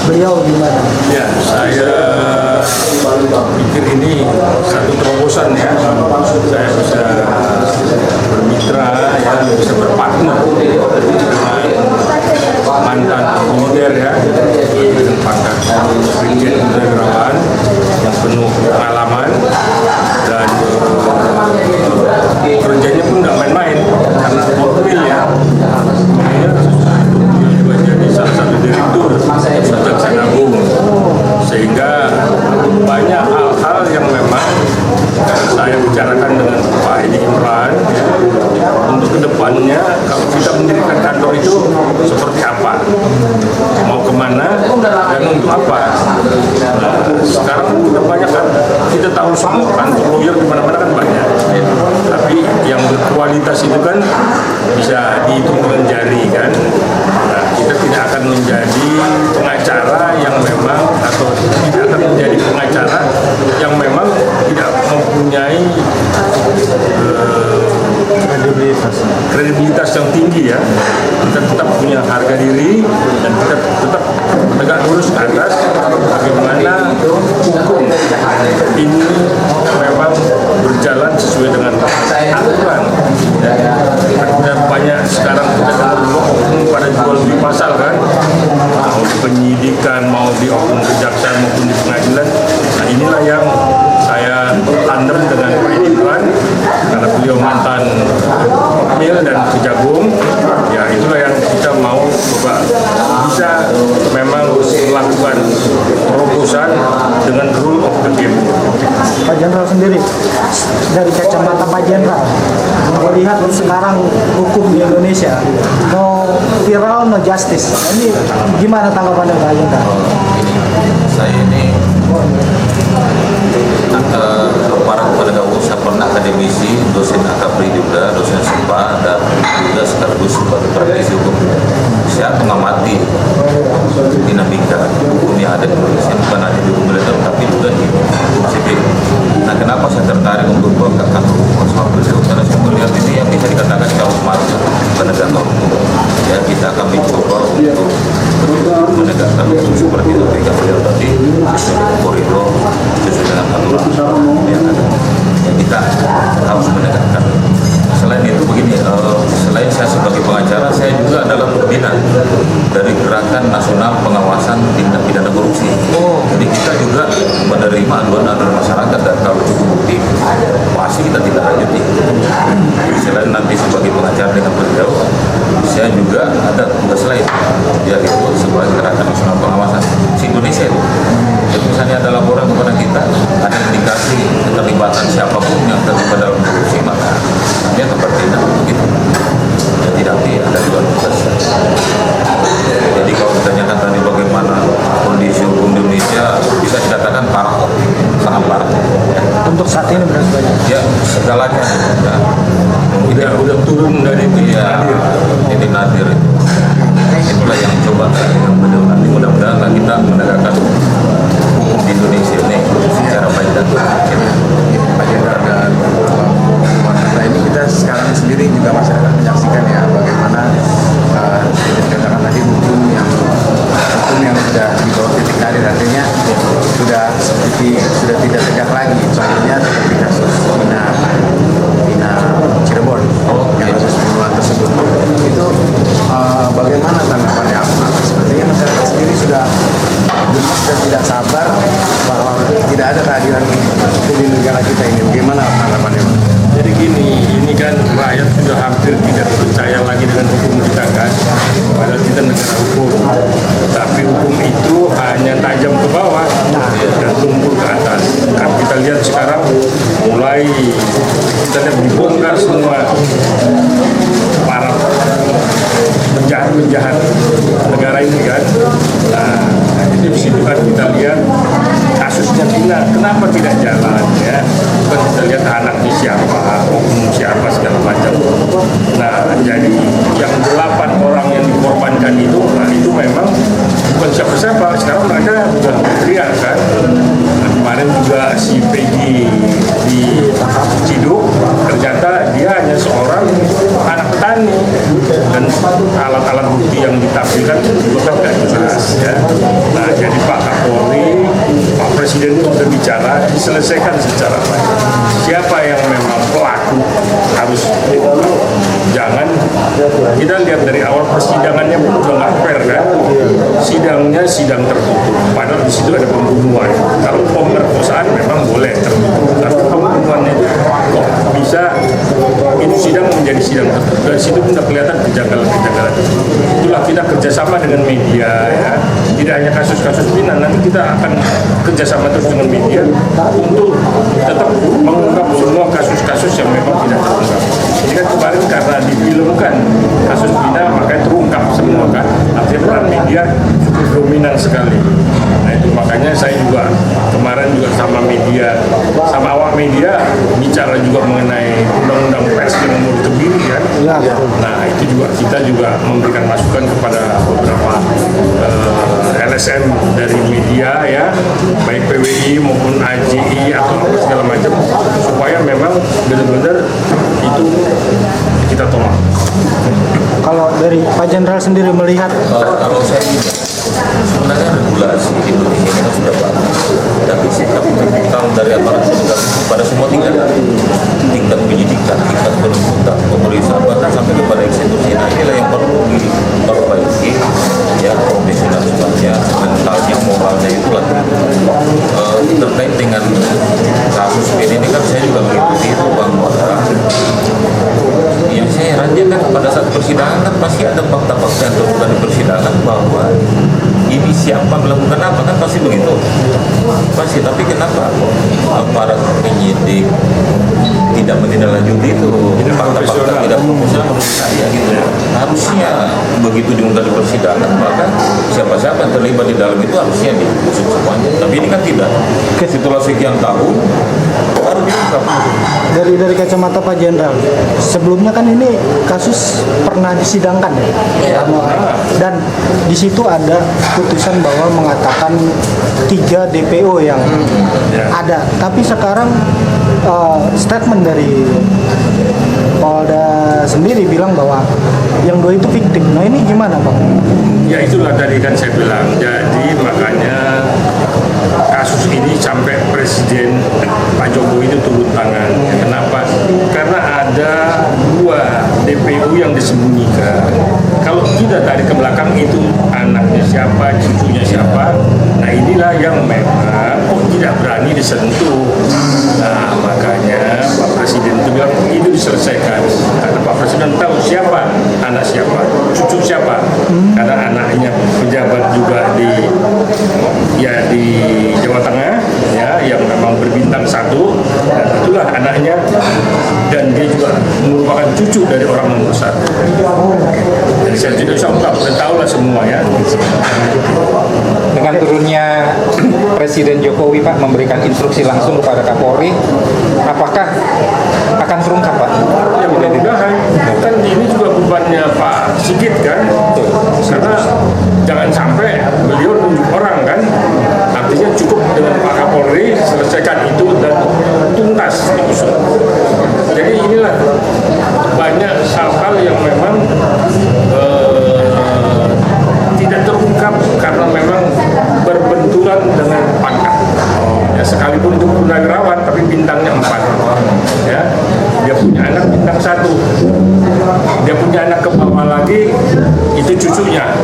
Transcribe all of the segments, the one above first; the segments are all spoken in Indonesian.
beliau gimana? Ya, saya pikir ini satu terobosan ya. Saya bisa bermitra, ya, bisa berpartner dengan mantan militer ya, dengan pangkat Brigjen Purnawirawan yang penuh pengalaman dan kerjanya pun nggak main-main karena mobil ya. Dia juga jadi salah satu direktur Kejaksaan Agung, sehingga banyak hal-hal yang memang saya bicarakan dengan Pak Edi Imran ya, untuk kedepannya kalau kita mendirikan kantor itu seperti apa, mau kemana dan untuk apa. Nah, sekarang udah banyak kan, kita tahu semua kantor lawyer di mana-mana kan banyak ya. Tapi yang berkualitas itu kan bisa dihitung dengan jari kan. Nah, kita tidak akan menjadi pengacara yang memang, atau tidak akan menjadi pengacara yang memang tidak mempunyai kredibilitas yang tinggi ya. Kita tetap punya harga diri dan kita tetap tegak lurus ke atas bagaimana hukum ini memang berjalan sesuai dengan aturan. Dan banyak sekarang kita oknum pada jual beli pasal kan, mau di penyidikan, mau di oknum kejaksaan maupun di pengadilan. Nah, inilah yang saya tandem dengan Pak Imran karena beliau mantan Mil dan Kejagung. Ya, itulah yang kita mau coba bisa memang melakukan terobosan dengan rule of the game. Pak Jenderal sendiri, dari kacamata Pak Jenderal, melihat sekarang hukum di Indonesia, no viral, no justice. Ini gimana tanggapannya Pak Jenderal? Saya ini para penegak hukum, saya pernah akademisi, dosen akapri juga, dosen SIPA, dan juga sekaligus sebagai praktisi hukum. Saya mengamati dinamika hukum yang ada di Indonesia, bukan hanya di hukum militer tapi juga di hukum sipil. Nah, kenapa saya tertarik untuk mengangkat hukum sama beliau? Karena saya melihat ini yang bisa dikatakan jauh maruf penegak hukum. Ya, kita akan mencoba untuk menegakkan hukum seperti itu ketika beliau tadi sesuai koridor, sesuai dengan aturan yang ada. Ya, kita harus menegakkan. Selain itu begini, selain saya sebagai pengacara, saya juga adalah pembina dari Gerakan Nasional Pengawasan Tindak Pidana Korupsi. Jadi kita juga menerima aduan-aduan masyarakat, dan kalau cukup bukti pasti kita tidak lanjuti. Selain nanti sebagai pengacara dengan beliau, saya juga ada tugas lain, yaitu sebagai Gerakan Nasional Pengawasan se-Indonesia itu. Jadi misalnya ada laporan kepada kita, ada indikasi keterlibatan siapapun yang terlibat dalam korupsi, maka kami akan bertindak begitu. Ya, tidak ada dua tugas. Jadi kalau ditanyakan tadi bagaimana kondisi hukum di Indonesia, bisa dikatakan parah, sangat parah. Untuk saat ini berapa banyak? Ya, segalanya. Ya, udah turun dari nadir. Ini nadir. Itulah yang coba dengan beliau nanti, mudah-mudahan kita menegakkan hukum di Indonesia ini secara baik dan benar. Pak Jenderal dan wanita ini, kita sekarang sendiri juga masyarakat menyaksikan ya bagaimana dikatakan tadi hukum yang sudah di bawah titik nadir, artinya sudah tidak tegak lagi. Contohnya seperti kasus Vina Cirebon, yang kasus pembunuhan tersebut itu bagaimana tanggapannya? Sepertinya masyarakat sendiri sudah tidak sabar bahwa tidak ada kehadiran hukum di negara kita ini. Bagaimana tanggapannya? Jadi gini, ini kan rakyat sudah hampir tidak percaya lagi dengan hukum kita kan, padahal kita negara hukum. Tapi hukum itu hanya tajam ke bawah dan tumpul ke atas. Kan kita lihat sekarang mulai kita lihat dibongkar semua para penjahat-penjahat negara ini kan. Nah, jadi di situ kan kita lihat kasusnya Vina, kenapa tidak jalan ya? Kan kita lihat anaknya siapa, oknum siapa segala macam. Nah, jadi yang 8 orang yang dikorbankan itu, nah itu memang bukan siapa-siapa. Sekarang mereka sudah berteriak kan. Nah, kemarin juga si Peggy di Ciduk, ternyata dia hanya seorang anak petani, dan alat-alat bukti yang ditampilkan juga tidak jelas ya. Nah, bicara diselesaikan secara baik. Siapa yang memang pelaku harus jangan kita lihat dari awal persidangannya pun udah nggak fair kan. Sidangnya sidang tertutup, padahal di situ ada pembunuhan. Kalau pemerkosaan memang boleh tertutup, tapi pembunuhan itu kok bisa itu sidang menjadi sidang tertutup. Dari situ pun udah kelihatan kejanggalan-kejanggalan. Itulah kita kerjasama dengan media ya. Tidak hanya kasus-kasus Pina, nanti kita akan kerjasama terus dengan media untuk tetap mengungkap semua kasus-kasus yang memang tidak terungkap. Ini kan kemarin karena difilmkan kasus Pina makanya terungkap semua kan. Artinya peran media cukup dominan sekali. Nah itu makanya saya juga kemarin juga sama media, sama awak media bicara juga mengenai undang-undang pers yang mau ditebiri kan. Ya. Nah itu juga kita juga memberikan masukan kepada beberapa LSM dari media ya, baik PWI maupun AJI atau apa segala macam, supaya memang benar-benar itu kita tolak. Kalau dari Pak Jenderal sendiri melihat Kalau saya tidak, sebenarnya regulasi di Indonesia ini kan sudah bagus, tapi sikap kalau dari aparat penegak hukum pada semua tingkat penyidikan, tingkat penuntutan, pemeriksaan bahkan sampai kepada eksekusi. Nah inilah yang perlu diperbaiki ya, profesionalismenya, mentalnya, moralnya itulah. Terkait dengan kasus ini kan saya juga mengikuti itu bahwa yang saya heran kan pada saat persidangan kan pasti ada fakta-fakta yang terbuka di persidangan bahwa ini siapa melakukan apa kan pasti begitu pasti, tapi kenapa aparat penyidik tidak menindaklanjuti itu fakta-fakta tidak profesional menurut saya gitu. Harusnya begitu diungkap di persidangan maka siapa-siapa yang terlibat di dalam itu harusnya diusut semuanya, tapi ini kan tidak. Setelah sekian tahun baru diungkap. dari kacamata Pak Jenderal, sebelumnya kan ini kasus pernah disidangkan ya, dan di situ ada putusan bahwa mengatakan 3 DPO yang ada, tapi sekarang statement dari Polda sendiri bilang bahwa yang 2 itu fiktif. Nah ini gimana Pak? Ya itulah tadi kan saya bilang, jadi makanya kasus ini sampai Presiden Pak Jokowi itu turun tangan. Kenapa? Karena ada 2 DPO yang disembunyikan. Kalau kita tarik ke belakang itu anaknya siapa, cucunya siapa. Nah inilah yang memang kok tidak berani disentuh. Nah makanya Pak Presiden itu bilang itu diselesaikan. Karena Pak Presiden tahu siapa anak siapa, cucu siapa. Karena anaknya pejabat juga di Jawa Tengah ya, yang memang berbintang 1, dan itulah anaknya, dan dia juga merupakan cucu dari orang nomor 1. Jadi saya tidak bisa ungkap, saya tahu lah semua ya. Dengan turunnya Presiden Jokowi Pak memberikan instruksi langsung kepada Kapolri, apakah akan terungkap Pak? Ya mudah-mudahan, kan ini juga bebannya Pak Sigit kan, karena jangan sampai beliau nunjuk orang kan, artinya cukup dengan Pak Kapolri selesaikan itu dan tuntas diusut. Jadi inilah banyak hal-hal yang memang tidak terungkap karena memang berbenturan dengan pangkat. Ya, sekalipun itu purnawirawan tapi bintangnya 4 ya, dia punya anak bintang 1, dia punya anak ke bawah lagi itu cucunya.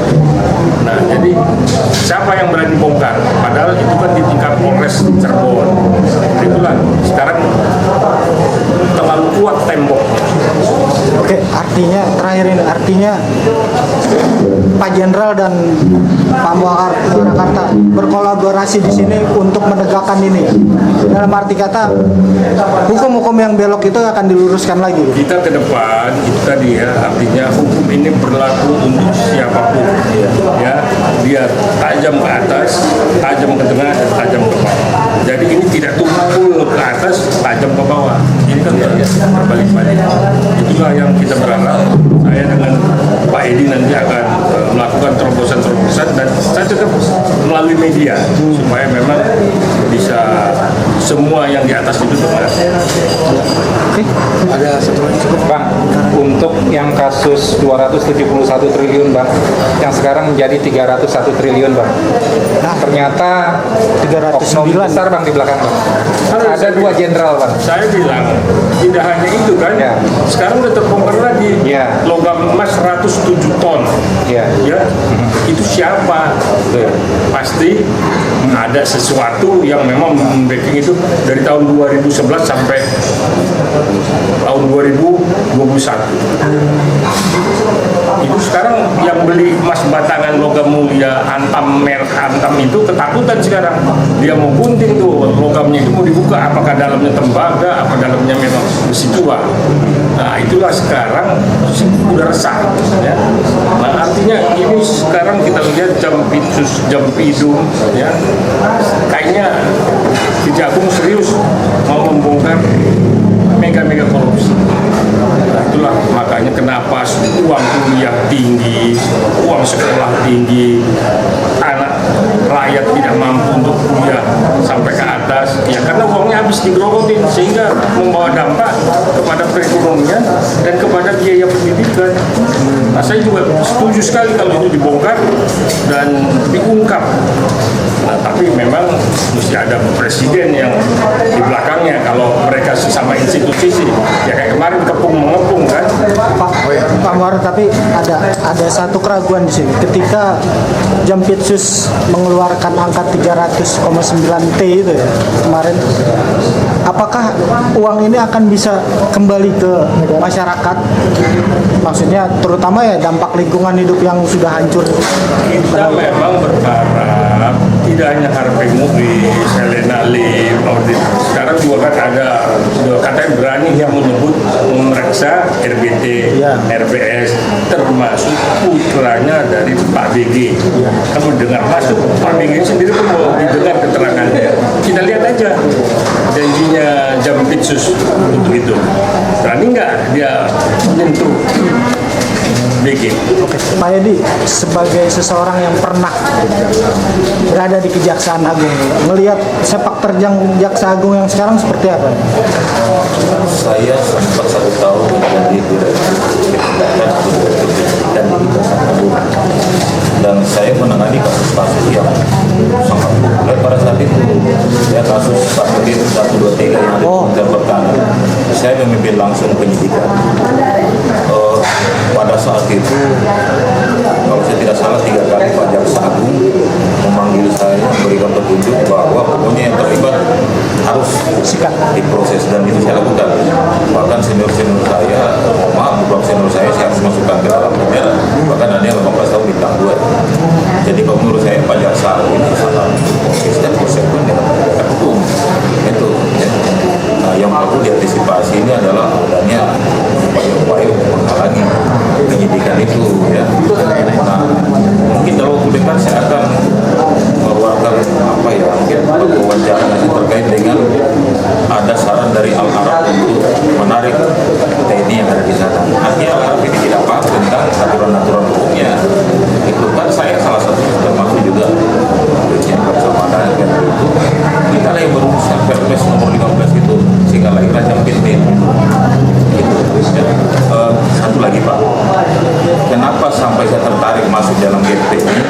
Nah jadi siapa yang berani bongkar, padahal itu kan di tingkat Polres Cirebon. Itulah sekarang terlalu kuat tembok. Oke, artinya terakhir ini, artinya Pak Jenderal dan Pak Muhammad berkolaborasi di sini untuk menegakkan ini. Dalam arti kata, hukum-hukum yang belok itu akan diluruskan lagi. Kita ke depan itu tadi ya, artinya hukum ini berlaku untuk siapapun ya, dia tajam ke atas, tajam ke tengah, dan tajam ke bawah. Jadi ini tidak tumpul ke atas, tajam ke bawah. Ini kan berbalik-balik. Itulah yang kita berharap. Saya dengan Pak Edi nanti akan melakukan terobosan-terobosan, dan saya tetap melalui media supaya memang bisa semua yang di atas itu dengar. Ada satu lagi cukup. Bang, untuk yang kasus 271 triliun Bang, yang sekarang menjadi 301 triliun Bang. Nah, Ternyata 309. oknum besar Bang di belakang Bang. Ada 2 jenderal Bang. Saya bilang tidak hanya itu kan, Ya. sekarang udah terbongkar lagi Ya. logam emas 107 ton. Ya. Ya, itu siapa? Pasti ada sesuatu yang memang membacking itu dari tahun 2011 sampai tahun 2021. Itu sekarang yang beli emas batangan logam mulia antam merek antam itu ketakutan sekarang. Dia mau gunting tuh logamnya itu mau dibuka, apakah dalamnya tembaga, apa dalamnya memang besi tua. Nah itulah sekarang udah resah. Ya. Nah artinya ini sekarang kita lihat Jampitsus, Jampidum, ya kayaknya Kejagung serius mau membongkar mega korupsi. Nah, itulah makanya kenapa uang kuliah tinggi, uang sekolah tinggi, anak rakyat tidak mampu untuk kuliah sampai ke atas, ya karena uangnya habis digerogotin sehingga membawa dampak kepada perekonomian dan kepada biaya pendidikan. Nah, saya juga setuju sekali kalau itu dibongkar dan diungkap. Nah, tapi memang mesti ada presiden yang di belakangnya kalau mereka sesama institusi sih. Ya kayak kemarin mengepung kan. Pak Muar, tapi ada satu keraguan di sini. Ketika Jampitsus mengeluarkan angka 300,9 T itu ya kemarin, apakah uang ini akan bisa kembali ke masyarakat? Maksudnya terutama ya dampak lingkungan hidup yang sudah hancur. Kita memang berharap tidak hanya Harvey Muiz, Helena Lim, sekarang juga kan ada katanya berani yang menyebut memeriksa RBT, Ya. RBS, termasuk putranya dari Pak BG. Kamu dengar masuk Pak BG sendiri pun mau didengar keterangannya. Kita lihat aja janjinya Jampitsus untuk itu. Berani nggak dia menyentuh BG? Oke, Pak Edi, sebagai seseorang yang pernah berada di Kejaksaan Agung, melihat sepak terjang Jaksa Agung yang sekarang seperti apa? Saya sempat 1 tahun menjadi direktur penindakan atau direktur penyidikan di Kejaksaan Agung, dan saya menangani kasus-kasus yang sangat populer pada saat itu, ya kasus 123 yang ada di Kementerian Pertanian. Saya memimpin langsung penyidikan. Pada saat itu, kalau saya tidak salah 3 kali Pak Jaksa Agung memanggil saya, memberikan petunjuk bahwa pokoknya yang terlibat harus diproses, dan itu saya lakukan. Bahkan senior-senior saya, maaf, beberapa senior saya harus masukkan ke dalam penjara, bahkan ada yang 18 tahun bintang 2. Jadi kalau menurut saya Pak Jaksa Agung ini sangat konsisten, konsekuen dengan penegakan hukum. Itu ya. Nah, yang perlu diantisipasi ini adalah adanya upaya-upaya untuk menghalangi penyidikan itu ya. Nah, mungkin dalam waktu dekat saya akan mengeluarkan mungkin wawancara terkait dengan ada saran dari Al-Arab untuk menarik TNI yang ada di sana. Artinya Al-Arab ini tidak paham tentang aturan-aturan hukumnya. Itu kan saya salah satu termasuk juga yang bersama dengan itu. Kita lah yang berusaha Perpres nomor 15 itu sehingga lahirlah Jampitsus. Satu lagi Pak, kenapa sampai saya tertarik masuk dalam GP ini?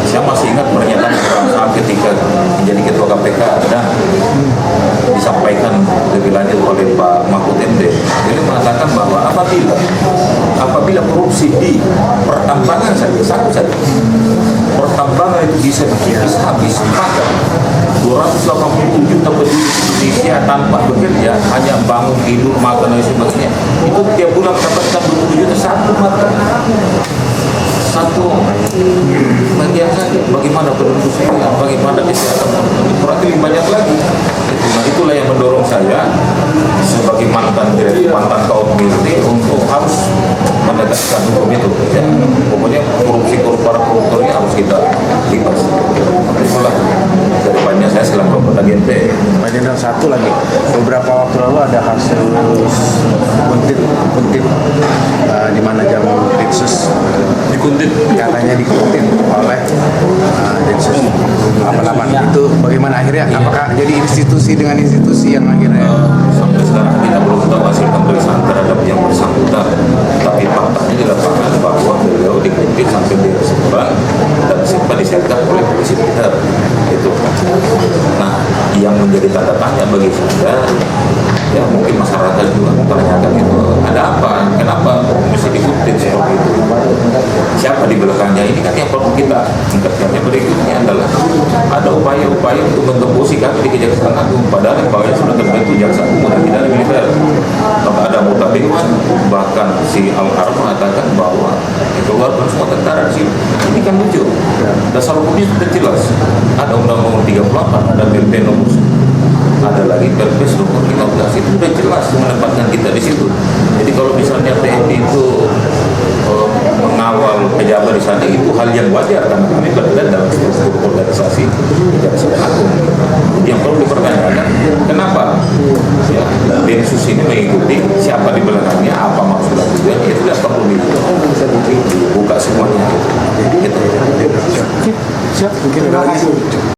Saya masih ingat pernyataan saat ketika menjadi ketua KPK dan disampaikan lebih lanjut oleh Pak Mahfud MD. Beliau mengatakan bahwa apabila korupsi di pertambangan saja, satu saja, pertambangan itu bisa habis maka 280 juta penduduk Indonesia tanpa bekerja, hanya bangun, tidur, makan dan sebagainya, itu tiap bulan mendapatkan 20 juta satu bagian saja. Bagaimana penduduk saya, bagaimana kesehatan, berarti lebih banyak lagi. Nah, itulah yang mendorong saya sebagai mantan kaum militer untuk harus menegakkan hukum itu. Ya. Pokoknya para koruptor ini harus kita libas. Itulah kedepannya saya selalu beragente. Pak Jenderal, satu lagi, beberapa waktu lalu ada kasus kuntit di mana Jampitsus Dikuntit. katanya dikuntit oleh Densus 88. Itu bagaimana akhirnya? Apakah jadi institusi dengan institusi yang akhirnya Sampai sekarang kita belum tahu hasil pemeriksaan terhadap yang bersangkutan. Tapi faktanya di lapangan bahwa beliau dikuntit sampai di restoran dan sempat disergap oleh polisi militer. Itu. Nah, yang menjadi tanda tanya bagi saya, ya mungkin masyarakat juga mempertanyakan itu, ada apa? Kenapa mesti dikuntit seperti itu? Siapa di belakangnya? Ini kan yang perlu kita tingkatkannya. Berikutnya adalah ada upaya-upaya untuk mengembosi kami di Kejaksaan Agung, padahal yang bawahnya sudah terbentuk jaksa agung dan pidana militer. Kalau ada anggota dewan, bahkan si Al-Har mengatakan bahwa keluarkan semua tentara di sini. Ini kan lucu. Dasar hukumnya sudah jelas. Ada Undang-Undang 38, ada PP nomor, ada lagi Perpres nomor 15, itu sudah jelas menempatkan kita di situ. Jadi kalau misalnya TNI itu mengawal pejabat di sana, itu hal yang wajar karena kami berada dalam struktur organisasi Kejaksaan Agung. Yang perlu dipertanyakan, kenapa ya Densus ini mengikuti siapa di belakangnya, apa maksud dan tujuannya, itu yang perlu dibuka semuanya. Gitu. Siap. Terima kasih.